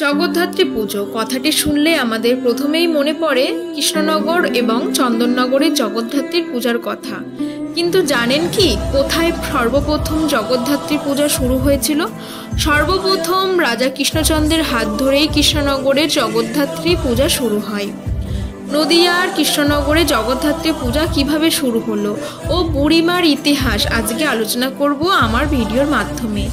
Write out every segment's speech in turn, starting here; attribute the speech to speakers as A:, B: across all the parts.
A: জগদ্ধাত্রী পুজো কথাটি শুনলে আমাদের প্রথমেই মনে পড়ে কৃষ্ণনগর এবং চন্দননগরের জগদ্ধাত্রীর পূজার কথা। কিন্তু জানেন কি কোথায় সর্বপ্রথম জগদ্ধাত্রী পূজা শুরু হয়েছিল? সর্বপ্রথম রাজা কৃষ্ণচন্দ্রের হাত ধরেই কৃষ্ণনগরের জগদ্ধাত্রী পূজা শুরু হয়। নদিয়ার কৃষ্ণনগরে জগদ্ধাত্রী পূজা কিভাবে শুরু হলো ও বুড়িমার ইতিহাস আজকে আলোচনা করব আমার ভিডিওর মাধ্যমে।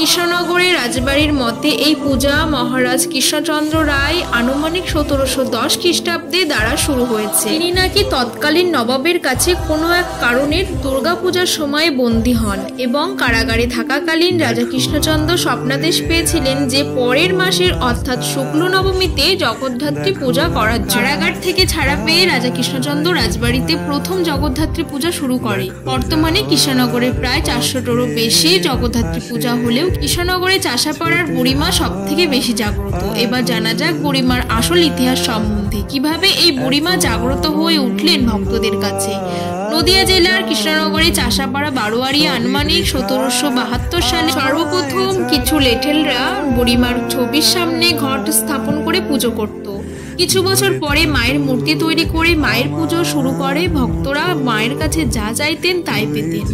A: কৃষ্ণনগরের রাজবাড়ির মতে এই পূজা মহারাজ কৃষ্ণচন্দ্র রায় আনুমানিক 1710 খ্রিস্টাব্দে দ্বারা শুরু হয়েছে। তিনি নাকি তৎকালীন নবাবের কাছে কোনো এক কারণের দুর্গাপূজার সময় বন্দী হন এবং কারাগারে থাকাকালীন রাজা কৃষ্ণচন্দ্র স্বপ্নাদেশ পেয়েছিলেন যে পরের মাসের অর্থাৎ শুক্ল নবমীতে জগদ্ধাত্রী পূজা করার জন্য। কারাগার থেকে ছাড়া পেয়ে রাজা কৃষ্ণচন্দ্র রাজবাড়িতে প্রথম জগদ্ধাত্রী পূজা শুরু করে। বর্তমানে কৃষ্ণনগরে প্রায় 400টারও বেশি জগদ্ধাত্রী পূজা হলেও কৃষ্ণনগরে চাষাপাড়ার বুড়িমা সব থেকে বেশি জাগ্রত। এবার জানা যাক বুড়িমার আসল ইতিহাস সম্বন্ধে, কিভাবে এই বুড়িমা জাগ্রত হয়ে উঠলেন ভক্তদের কাছে। নদিয়া জেলার কৃষ্ণনগরে চাষাপাড়া বারোয়ারিয়া আনুমানিক 1772 সালে সর্বপ্রথম কিছু লেঠেলরা বুড়িমার ছবির সামনে ঘট স্থাপন করে পুজো করত। কিছু বছর পরে মায়ের মূর্তি তৈরি করে মায়ের পুজো শুরু করে। ভক্তরা মায়ের কাছে যা চাইতেন তাই পেতেন,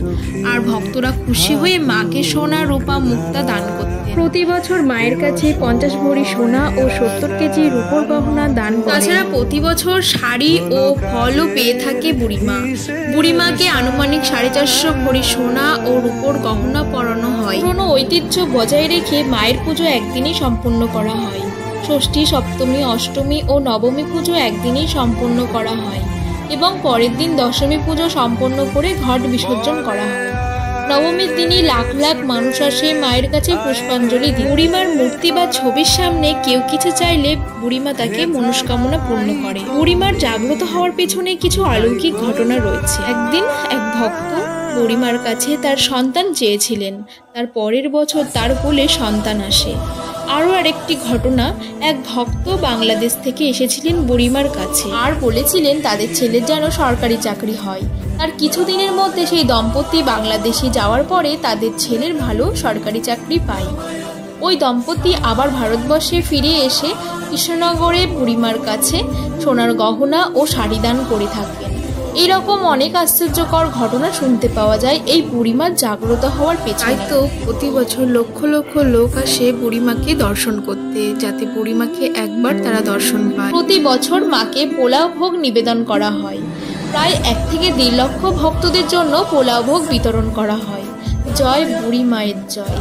A: আর ভক্তরা খুশি হয়ে মাকে সোনা রূপা মুক্তা দান করতেন। প্রতি বছর মায়ের কাছে 50 ভরি সোনা ও 70 কেজি রূপোর গহনা দান করে। তাছাড়া প্রতি বছর শাড়ি ও ফলও পেয়ে থাকে বুড়িমা। বুড়িমাকে আনুমানিক 450 ভরি সোনা ও রূপোর গহনা পরানো হয়। পুরনো ঐতিহ্য বজায় রেখে মায়ের পুজো একদিনই সম্পন্ন করা হয়। ষষ্ঠী, সপ্তমী, অষ্টমী ও নবমী পুজো একদিনেই সম্পন্ন করা হয় এবং পরের দিন দশমী পুজো সম্পন্ন করে ঘট বিসর্জন করা হয়। নবমীর দিনই লাখ লাখ মানুষ আসে মায়ের কাছে পুষ্পাঞ্জলি দিতে। বুড়িমার মূর্তি বা ছবির সামনে কেউ কিছু চাইলে বুড়িমা তাকে মনস্কামনা পূর্ণ করে। বুড়িমার জাগ্রত হওয়ার পেছনে কিছু অলৌকিক ঘটনা রয়েছে। একদিন এক ভক্ত বুড়িমার কাছে তার সন্তান চেয়েছিলেন, তার পরের বছর তার কোলে সন্তান আসে। আরও আরেকটি ঘটনা, এক ভক্ত বাংলাদেশ থেকে এসেছিলেন বুড়িমার কাছে আর বলেছিলেন তাদের ছেলের যেন সরকারি চাকরি হয়। তার কিছুদিনের মধ্যে সেই দম্পতি বাংলাদেশে যাওয়ার পরে তাদের ছেলের ভালো সরকারি চাকরি পায়। ওই দম্পতি আবার ভারতবর্ষে ফিরে এসে কৃষ্ণনগরে বুড়িমার কাছে সোনার গহনা ও শাড়ি দান করে থাকেন। এইরকম অনেক আশ্চর্যকর ঘটনা শুনতে পাওয়া যায় এই বুড়িমার জাগ্রত হওয়ার পেছনে। তো প্রতি বছর লক্ষ লক্ষ লোক আসে বুড়িমাকে দর্শন করতে, যাতে বুড়িমাকে একবার তারা দর্শন পায়। প্রতি বছর মাকে পোলাও ভোগ নিবেদন করা হয়। প্রায় 1 থেকে 1.5 লক্ষ ভক্তদের জন্য পোলাও ভোগ বিতরণ করা হয়। জয় বুড়ি মায়ের জয়।